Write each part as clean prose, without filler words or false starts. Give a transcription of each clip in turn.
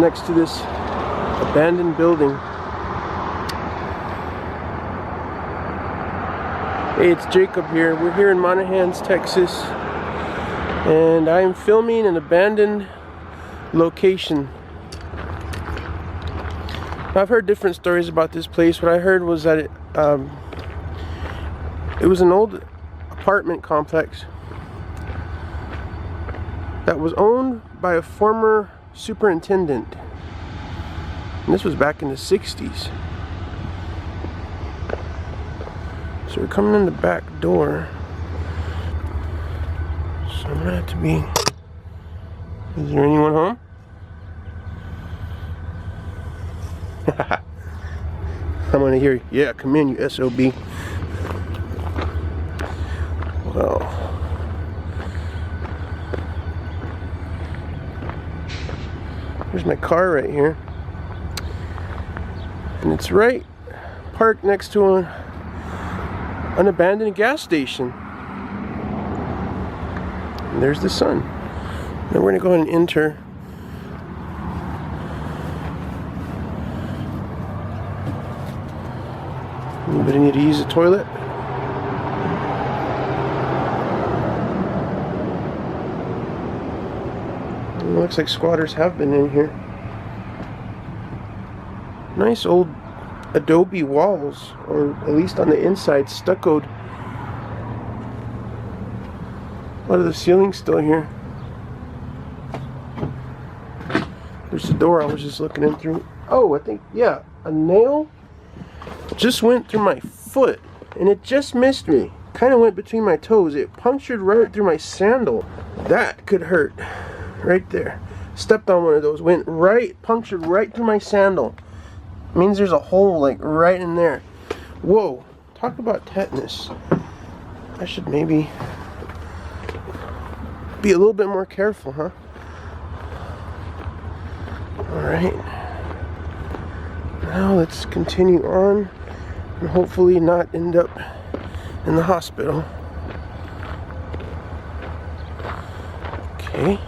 next to this abandoned building. Hey, it's Jacob here. We're here in Monahans, Texas, and I'm filming an abandoned location. I've heard different stories about this place. What I heard was that it was an old apartment complex that was owned by a former superintendent. And this was back in the 60s. So we're coming in the back door. So I'm gonna have to be... Is there anyone home? I'm gonna hear, yeah, come in, you SOB. Well, here's my car right here, and it's right parked next to an abandoned gas station. And there's the sun. Now we're gonna go ahead and enter. Anybody need to use the toilet? It looks like squatters have been in here. Nice old adobe walls, or at least on the inside, stuccoed. A lot of the ceiling's still here. There's the door I was just looking in through. Oh, I think, yeah, a nail just went through my foot, and it just missed me. Kind of went between my toes. It punctured right through my sandal. That could hurt. Right there. Stepped on one of those. Went right, punctured right through my sandal. Means there's a hole like right in there. Whoa. Talk about tetanus. I should maybe be a little bit more careful, huh? Alright. Now let's continue on and hopefully not end up in the hospital. Okay.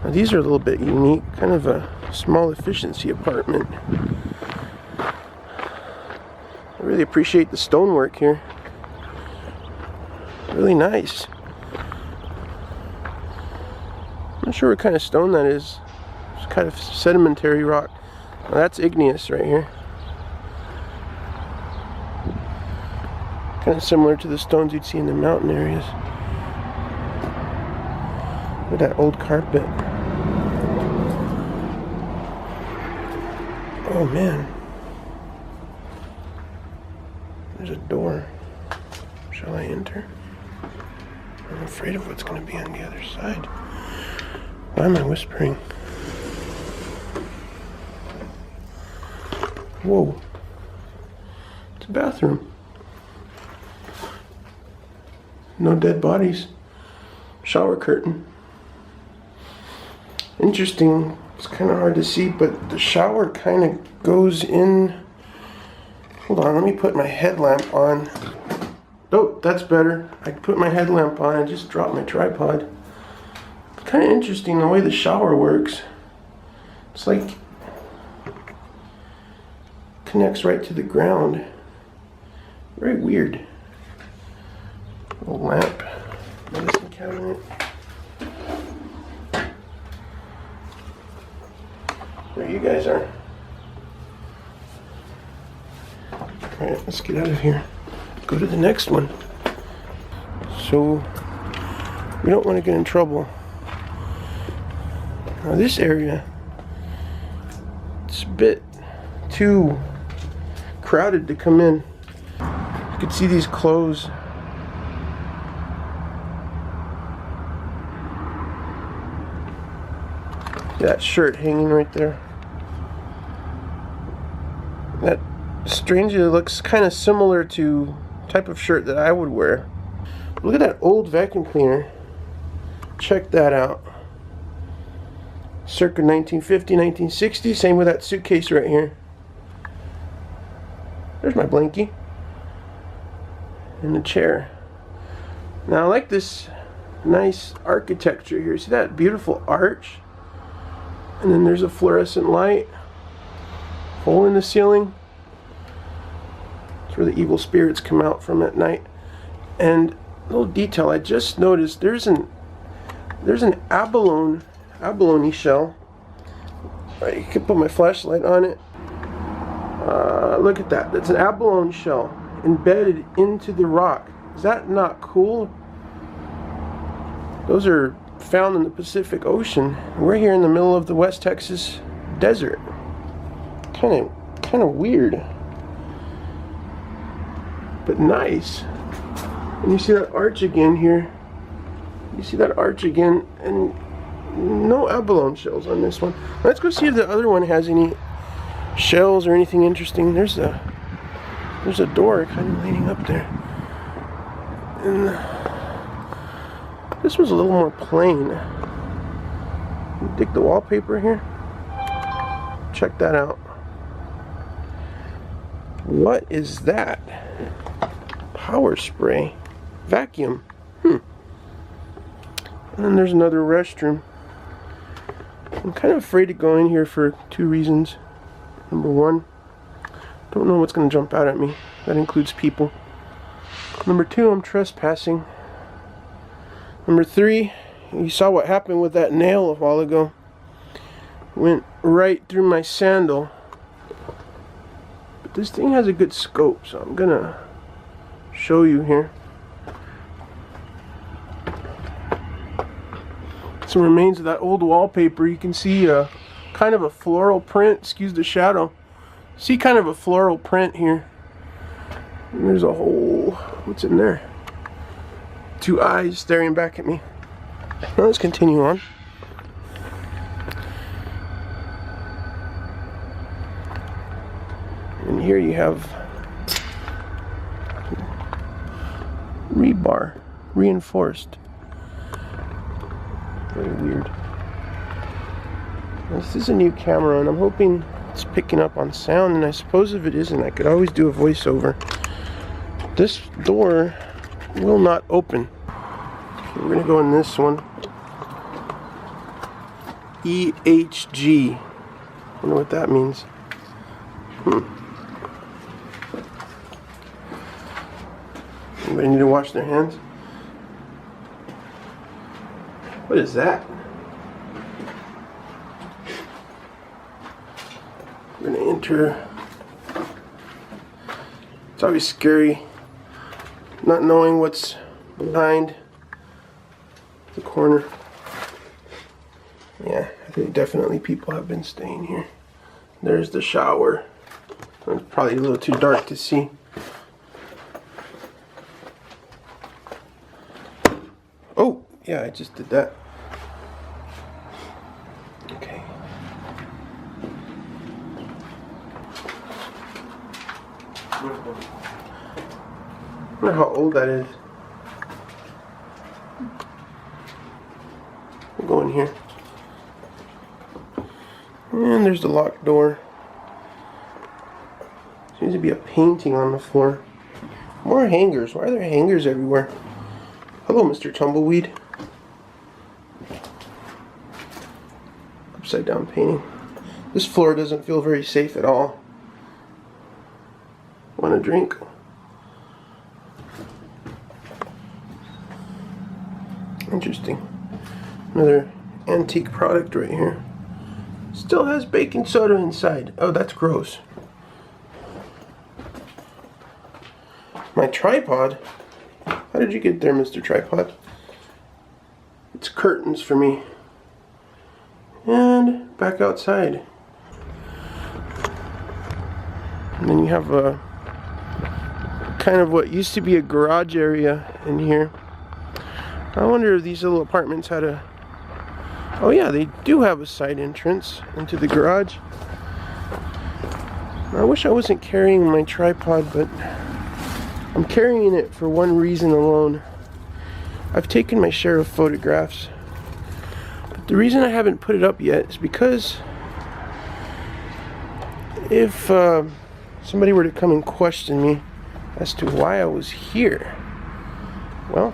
Now these are a little bit unique, kind of a small efficiency apartment. I really appreciate the stonework here. Really nice. I'm not sure what kind of stone that is. It's kind of sedimentary rock. Now that's igneous right here. Kind of similar to the stones you'd see in the mountain areas. Look at that old carpet. Oh man. There's a door. Shall I enter? I'm afraid of what's going to be on the other side. Why am I whispering? Whoa. It's a bathroom. No dead bodies. Shower curtain. Interesting. It's kind of hard to see, but the shower kind of goes in. Hold on, let me put my headlamp on. Oh, that's better. I put my headlamp on. I just dropped my tripod. It's kind of interesting the way the shower works. It's like connects right to the ground. Very weird. Little lamp. Medicine cabinet. There you guys are. Alright, let's get out of here. Go to the next one. So, we don't want to get in trouble. Now this area, it's a bit too crowded to come in. You can see these clothes. That shirt hanging right there. That strangely looks kind of similar to the type of shirt that I would wear. Look at that old vacuum cleaner. Check that out. Circa 1950, 1960. Same with that suitcase right here. There's my blankie. And the chair. Now I like this nice architecture here. See that beautiful arch? And then there's a fluorescent light. Hole in the ceiling. That's where the evil spirits come out from at night. And a little detail I just noticed, there's an abalone shell. Right, you can put my flashlight on it. Look at that. That's an abalone shell embedded into the rock. Is that not cool? Those are found in the Pacific Ocean. We're here in the middle of the West Texas desert. Kind of weird, but nice. And you see that arch again here. You see that arch again, and no abalone shells on this one. Let's go see if the other one has any shells or anything interesting. There's a door kind of leading up there, and this was a little more plain. You dig the wallpaper here. Check that out. What is that? Power spray. Vacuum. And then there's another restroom. I'm kind of afraid to go in here for two reasons. Number one, don't know what's going to jump out at me. That includes people. Number two, I'm trespassing. Number three, you saw what happened with that nail a while ago. Went right through my sandal. But this thing has a good scope, so I'm gonna show you here. Some remains of that old wallpaper. You can see kind of a floral print. Excuse the shadow. See kind of a floral print here. And there's a hole. What's in there? Two eyes staring back at me. Now let's continue on. And here you have rebar, reinforced. Very weird. This is a new camera, and I'm hoping it's picking up on sound, and I suppose if it isn't, I could always do a voiceover. This door will not open. Okay, we're gonna go in this one. EHG. I wonder what that means. Anybody need to wash their hands? What is that? We're gonna enter. It's always scary not knowing what's behind the corner. Yeah, I think definitely people have been staying here. There's the shower. It's probably a little too dark to see. Oh, yeah, I just did that. Okay. I wonder how old that is. We'll go in here. And there's the locked door. Seems to be a painting on the floor. More hangers. Why are there hangers everywhere? Hello, Mr. Tumbleweed. Upside down painting. This floor doesn't feel very safe at all. Want a drink? Interesting. Another antique product right here. Still has baking soda inside. Oh, that's gross. My tripod? How did you get there, Mr. Tripod? It's curtains for me. And back outside. And then you have a kind of what used to be a garage area in here. I wonder if these little apartments had a... Oh yeah, they do have a side entrance into the garage. I wish I wasn't carrying my tripod, but I'm carrying it for one reason alone. I've taken my share of photographs, but the reason I haven't put it up yet is because if somebody were to come and question me as to why I was here, well,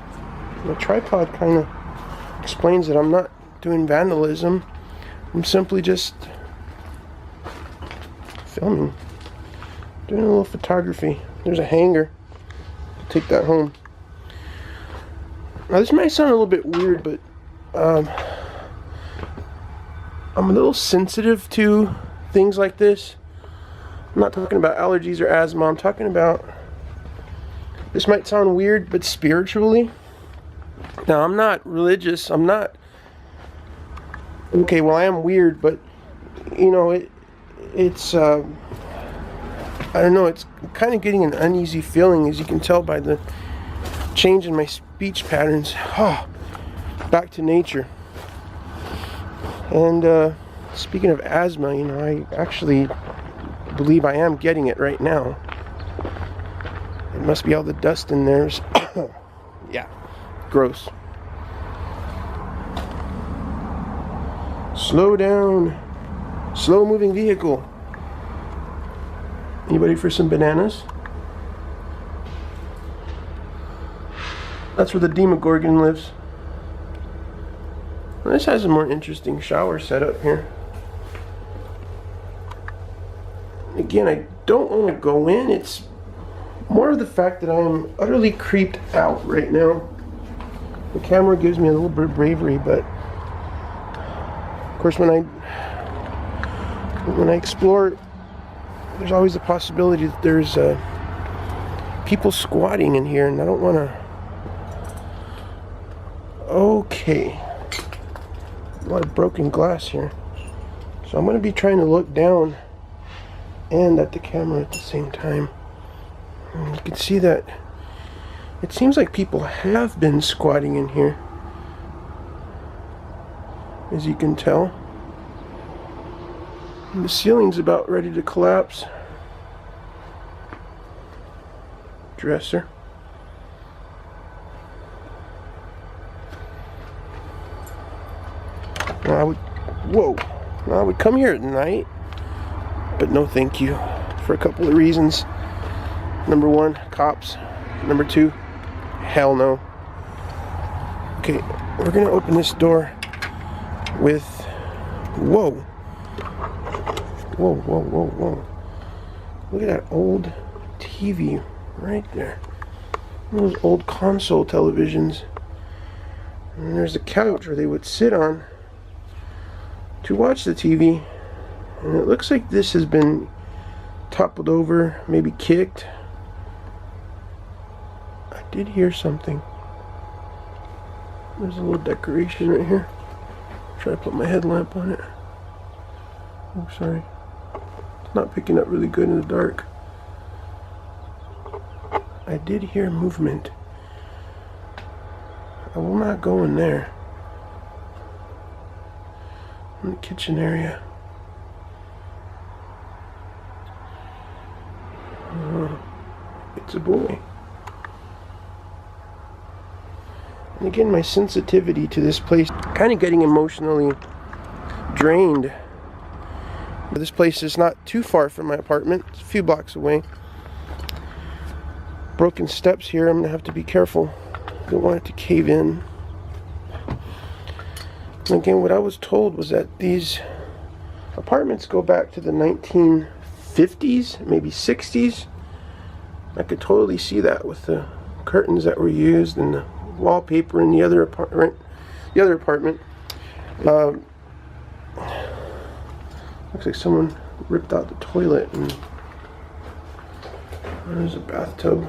the tripod kind of explains that I'm not doing vandalism. I'm simply just filming, doing a little photography. There's a hanger. I'll take that home. Now this might sound a little bit weird, but I'm a little sensitive to things like this. I'm not talking about allergies or asthma. I'm talking about, this might sound weird, but spiritually. Now, I'm not religious. I'm not, okay, well, I am weird, but, you know, it's, I don't know, it's kind of getting an uneasy feeling, as you can tell by the change in my speech patterns. Oh, back to nature. And, speaking of asthma, you know, I actually believe I am getting it right now. It must be all the dust in there. Yeah, gross. Slow down. Slow moving vehicle. Anybody for some bananas? That's where the Demogorgon lives. Well, this has a more interesting shower setup here. Again, I don't want to go in. It's more of the fact that I am utterly creeped out right now. The camera gives me a little bit of bravery, but of course when I explore, there's always the possibility that there's people squatting in here, and I don't want to. Okay, a lot of broken glass here, so I'm going to be trying to look down and at the camera at the same time. And you can see that it seems like people have been squatting in here, as you can tell. And the ceiling's about ready to collapse. Dresser. Now I would come here at night, but no thank you, for a couple of reasons. Number one, cops. Number two, hell no. Okay, we're gonna open this door with, whoa. Look at that old TV right there. One of those old console televisions. And there's a couch where they would sit on to watch the TV. And it looks like this has been toppled over, maybe kicked. I did hear something. There's a little decoration right here. Try to put my headlamp on it. Oh, sorry. It's not picking up really good in the dark. I did hear movement. I will not go in there. In the kitchen area. It's a boy. And again, my sensitivity to this place, kind of getting emotionally drained. This place is not too far from my apartment. It's a few blocks away. Broken steps here. I'm going to have to be careful. Don't want it to cave in. And again, what I was told was that these apartments go back to the 1950s, maybe 60s. I could totally see that with the curtains that were used and the wallpaper in the other apartment. Looks like someone ripped out the toilet, and there's a bathtub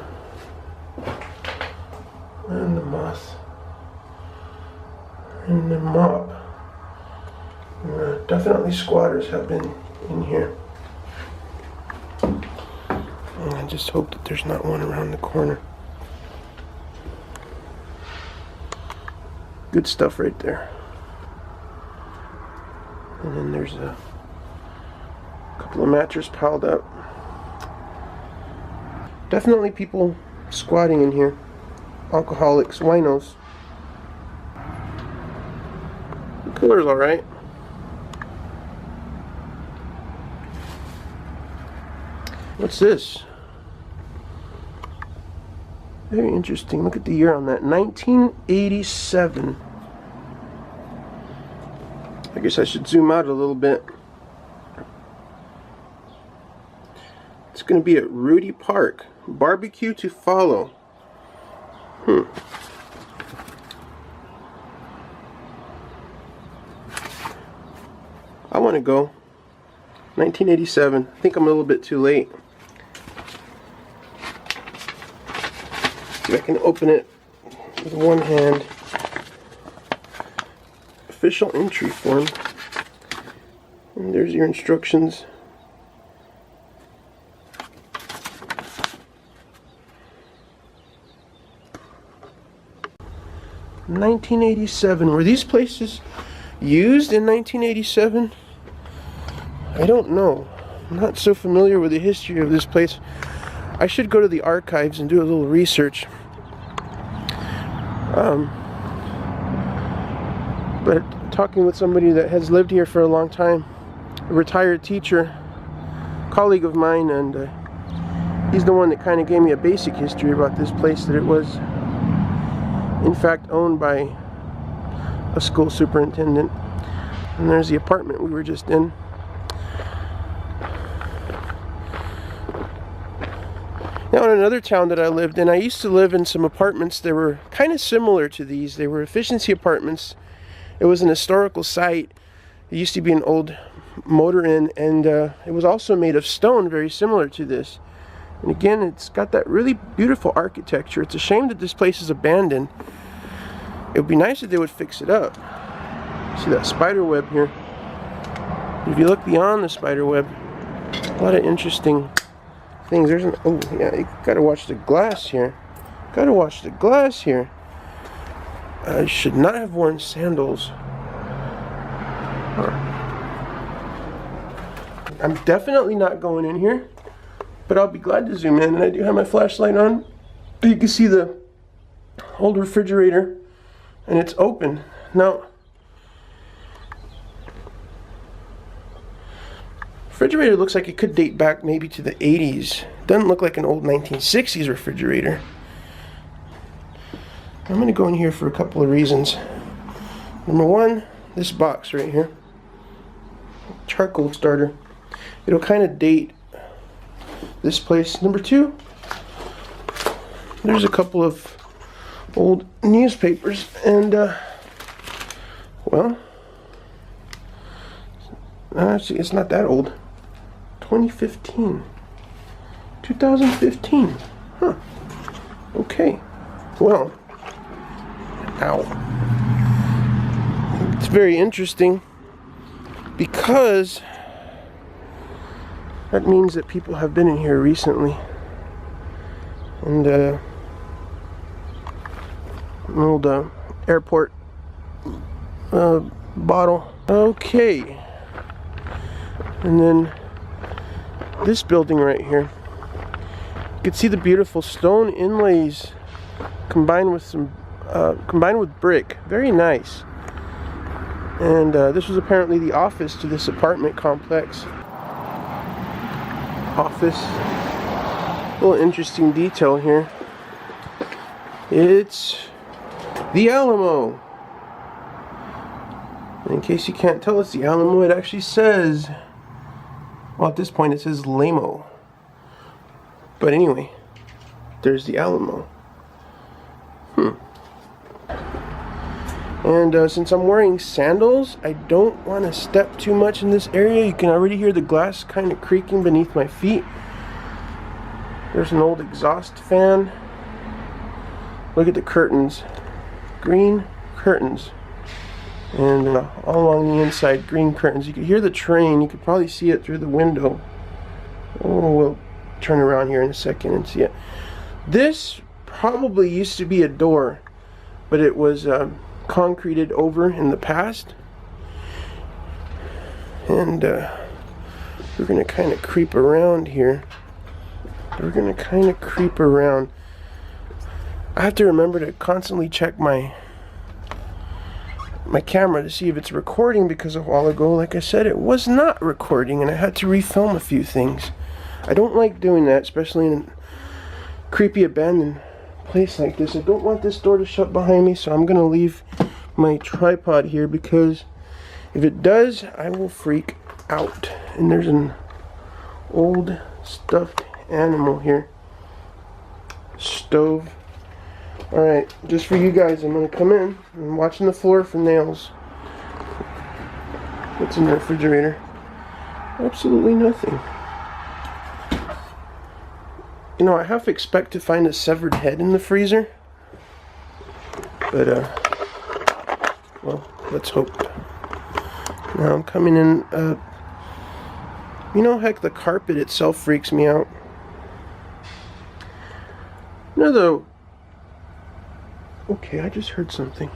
and the moth and the mop. Definitely squatters have been in here. And I just hope that there's not one around the corner. Good stuff right there. And then there's a couple of mattresses piled up. Definitely people squatting in here. Alcoholics, winos. The cooler's alright. What's this? Very interesting. Look at the year on that. 1987. I guess I should zoom out a little bit. It's going to be at Rudy Park. Barbecue to follow. I want to go. 1987. I think I'm a little bit too late. See if I can open it with one hand. Official entry form. And there's your instructions. $1987. Were these places used in 1987? I don't know. I'm not so familiar with the history of this place. I should go to the archives and do a little research. But talking with somebody that has lived here for a long time, a retired teacher, colleague of mine, and he's the one that kind of gave me a basic history about this place, that it was in fact owned by a school superintendent. And there's the apartment we were just in. Now, in another town that I lived in, I used to live in some apartments that were kind of similar to these. They were efficiency apartments. It was an historical site. It used to be an old motor inn, and it was also made of stone, very similar to this. And again, it's got that really beautiful architecture. It's a shame that this place is abandoned. It would be nice if they would fix it up. See that spider web here? If you look beyond the spider web, a lot of interesting things. There's an, oh yeah, you gotta watch the glass here. Gotta watch the glass here. I should not have worn sandals. I'm definitely not going in here, but I'll be glad to zoom in. And I do have my flashlight on. You can see the old refrigerator, and it's open. Now, refrigerator looks like it could date back maybe to the 80s. Doesn't look like an old 1960s refrigerator. I'm going to go in here for a couple of reasons. Number one, this box right here. Charcoal starter. It'll kind of date this place. Number two, there's a couple of old newspapers, and well, actually it's not that old. 2015. Huh. Okay. Well, ow. It's very interesting because that means that people have been in here recently. And an old airport bottle. Okay. And then this building right here. You can see the beautiful stone inlays combined with some brick. Very nice. And this was apparently the office to this apartment complex. Office. A little interesting detail here. It's the Alamo. And in case you can't tell, it's the Alamo. It actually says, well, at this point it says Lamo. But anyway, there's the Alamo. And since I'm wearing sandals, I don't want to step too much in this area. You can already hear the glass kind of creaking beneath my feet. There's an old exhaust fan. Look at the curtains. Green curtains. And all along the inside, green curtains. You can hear the train. You could probably see it through the window. Oh, we'll turn around here in a second and see it. This probably used to be a door, but it was concreted over in the past. And we're going to kind of creep around here. I have to remember to constantly check my camera to see if it's recording, because a while ago, like I said, it was not recording and I had to refilm a few things. I don't like doing that, especially in a creepy abandoned place like this. I don't want this door to shut behind me, so I'm going to leave my tripod here, because If it does, I will freak out. And there's an old stuffed animal here. Stove. Alright, just for you guys, I'm going to come in. I'm watching the floor for nails. What's in the refrigerator? Absolutely nothing. You know, I half expect to find a severed head in the freezer. But, well, let's hope. Now I'm coming in, you know, heck, the carpet itself freaks me out. You know, okay, I just heard something.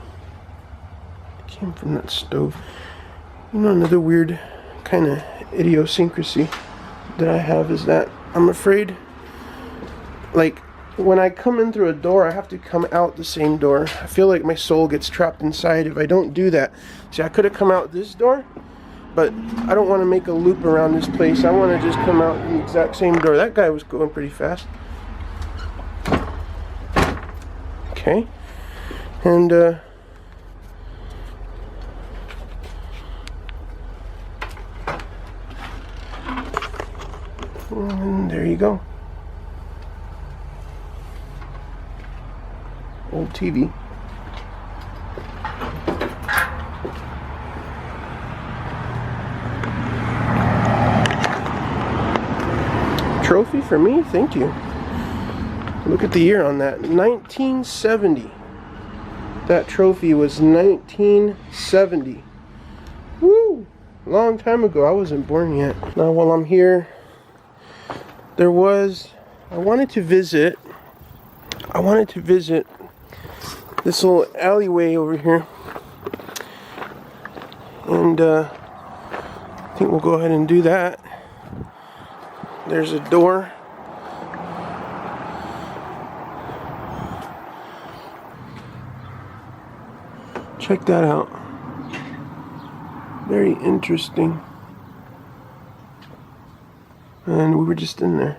It came from that stove. You know, another weird kind of idiosyncrasy that I have is that I'm afraid, like, when I come in through a door, I have to come out the same door. I feel like my soul gets trapped inside if I don't do that. See, I could have come out this door, but I don't want to make a loop around this place. I want to just come out the exact same door. That guy was going pretty fast. Okay. And, there you go. Old TV. Trophy for me? Thank you. Look at the year on that. 1970. That trophy was 1970. Woo! Long time ago. I wasn't born yet. Now while I'm here, I wanted to visit this little alleyway over here. And I think we'll go ahead and do that. There's a door. Check that out. Very interesting. And we were just in there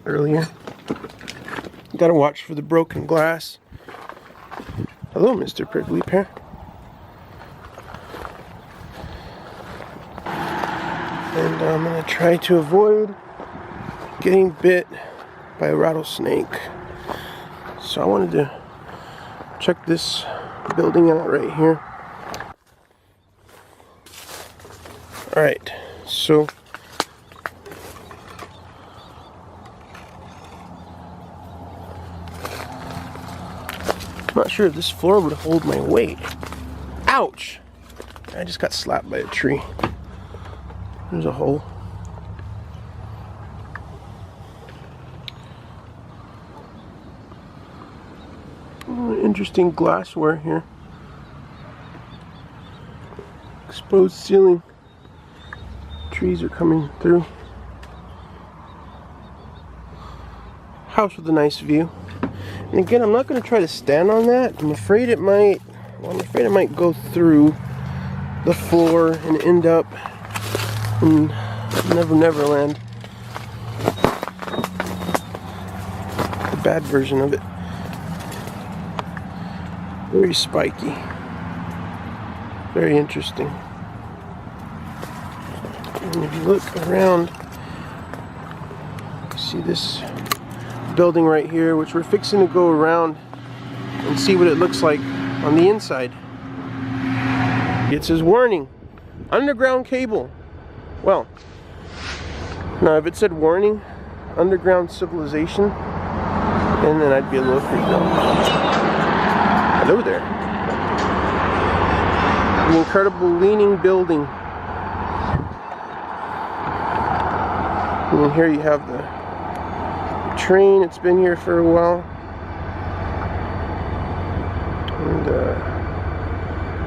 earlier. Gotta watch for the broken glass. Hello, Mr. Prickly Pear. And I'm gonna try to avoid getting bit by a rattlesnake. So I wanted to check this building out right here. Alright, so I'm not sure if this floor would hold my weight. Ouch! I just got slapped by a tree. There's a hole. Interesting glassware here. Exposed ceiling. Trees are coming through. House with a nice view. And again, I'm not going to try to stand on that. I'm afraid it might go through the floor and end up in Never Land. The bad version of it. Very spiky. Very interesting. And if you look around, you see this building right here, which we're fixing to go around and see what it looks like on the inside. It says warning, underground cable. Well, now if it said warning, underground civilization, and then I'd be a little freaked out. Hello there. The incredible leaning building. And here you have the train. It's been here for a while. And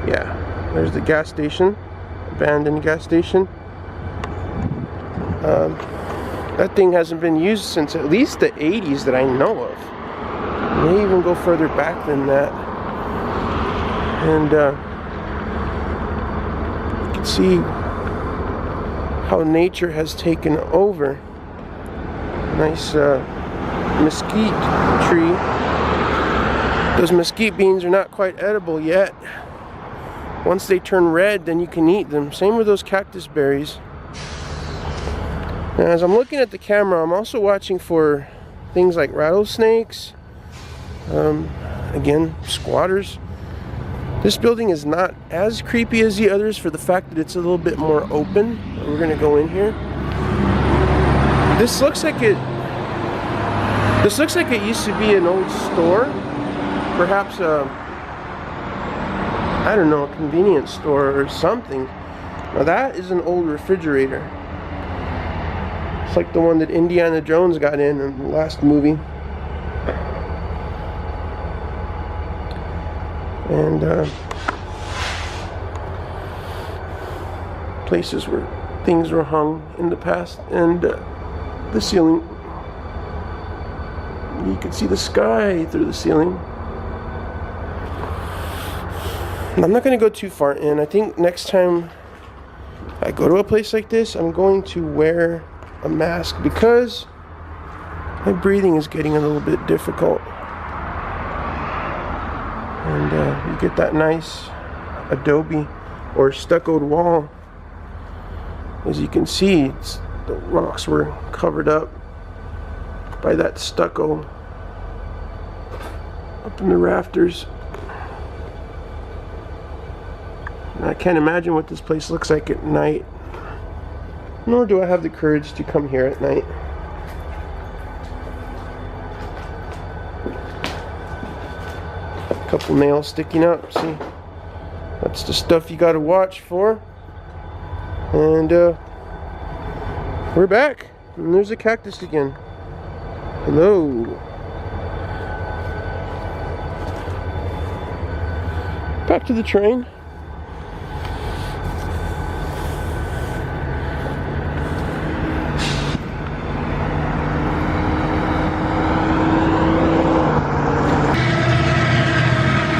yeah, there's the gas station, abandoned gas station. That thing hasn't been used since at least the 80s that I know of. May even go further back than that. And you can see how nature has taken over. Nice mesquite tree. Those mesquite beans are not quite edible yet, once they turn red, then you can eat them. Same with those cactus berries. Now, as I'm looking at the camera, I'm also watching for things like rattlesnakes, again, squatters. This building is not as creepy as the others for the fact that it's a little bit more open. We're gonna go in here. This looks like it used to be an old store, perhaps I don't know, a convenience store or something. Now that is an old refrigerator. It's like the one that Indiana Jones got in the last movie. And places where things were hung in the past. And the ceiling, you could see the sky through the ceiling. I'm not going to go too far in. I think next time I go to a place like this, I'm going to wear a mask because my breathing is getting a little bit difficult. And you get that nice adobe or stuccoed wall. As you can see, the rocks were covered up by that stucco up in the rafters. And I can't imagine what this place looks like at night. Nor do I have the courage to come here at night. A couple nails sticking up, see? That's the stuff you gotta watch for. And we're back. And there's a cactus again. Hello. Back to the train.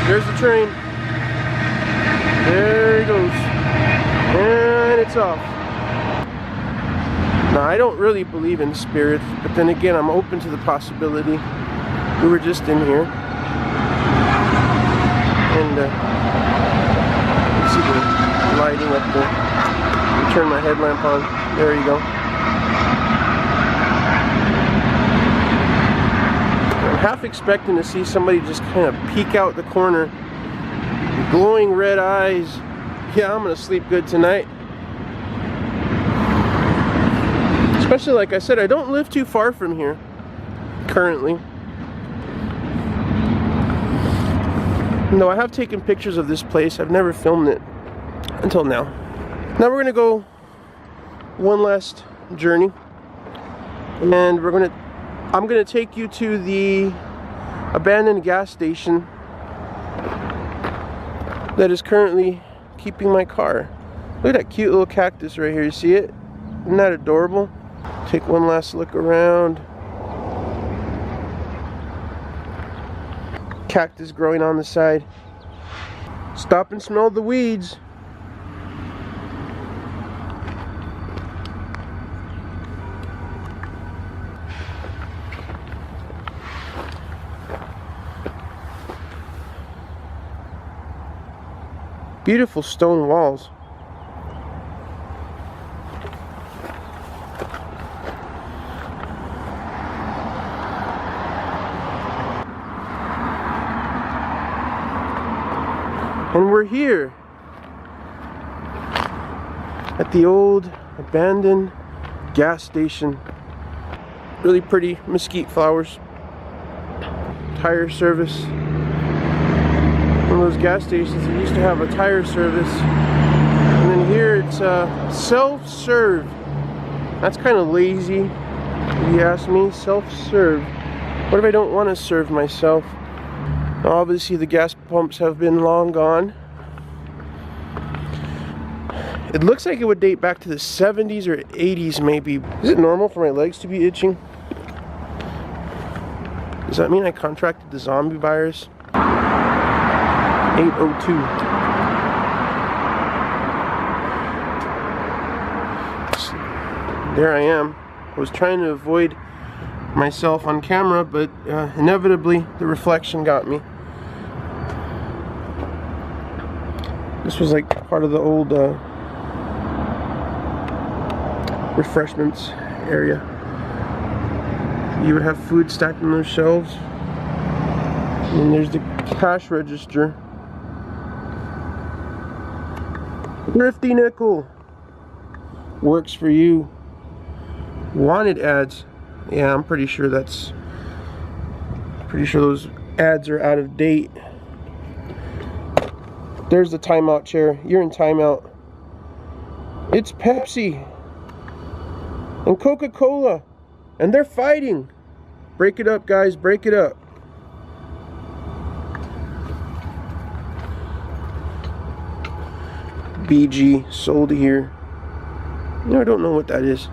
There's the train. There it goes. And it's off. Now, I don't really believe in spirits, but then again, I'm open to the possibility. We were just in here. And you see the lighting up there. Let me turn my headlamp on. There you go. I'm half expecting to see somebody just kind of peek out the corner, glowing red eyes. Yeah, I'm gonna sleep good tonight. Especially, like I said, I don't live too far from here currently. No, I have taken pictures of this place. I've never filmed it until now. Now we're gonna go one last journey, and I'm gonna take you to the abandoned gas station that is currently keeping my car. Look at that cute little cactus right here. You see it? Isn't that adorable? Take one last look around. Cactus growing on the side. Stop and smell the weeds. Beautiful stone walls. And we're here at the old abandoned gas station. Really pretty mesquite flowers. Tire service. One of those gas stations that used to have a tire service, and then here it's self-serve. That's kind of lazy, if you ask me. Self-serve. What if I don't want to serve myself? Obviously the gas pumps have been long gone. It looks like it would date back to the 70s or 80s maybe. Is it normal for my legs to be itching? Does that mean I contracted the zombie virus? 802. There I am. I was trying to avoid myself on camera, but inevitably the reflection got me. This was like part of the old refreshments area. You would have food stacked on those shelves. And then there's the cash register. Thrifty nickel. Works for you. Wanted ads. Yeah, I'm pretty sure those ads are out of date. There's the timeout chair. You're in timeout. It's Pepsi and Coca-Cola, and they're fighting. Break it up, guys. Break it up. BG sold here. I don't know what that is.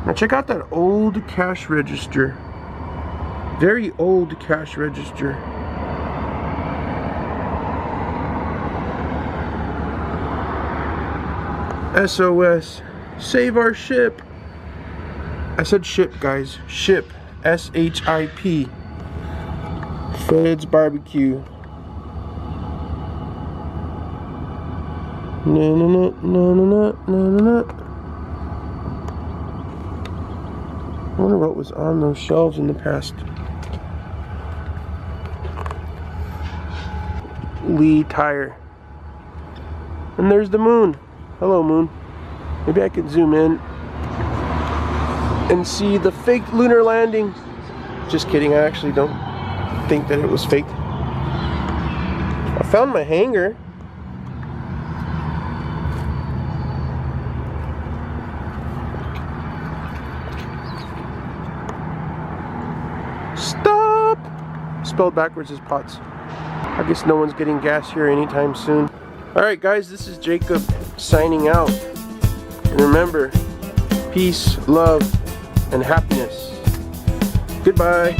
Now check out that old cash register. Very old cash register. SOS. Save our ship. I said ship, guys. Ship. S-H-I-P. Fred's Barbecue. No, no, no, no, no, no, no, no. I wonder what was on those shelves in the past. Lee Tire. And there's the moon. Hello, moon. Maybe I could zoom in and see the fake lunar landing. Just kidding, I actually don't think that it was fake. I found my hanger. Stop! Spelled backwards is pots. I guess no one's getting gas here anytime soon. Alright guys, this is Jacob signing out. And remember, peace, love, and happiness. Goodbye.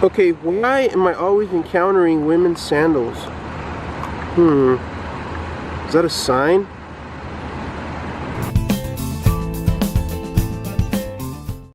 Okay, why am I always encountering women's sandals? Is that a sign?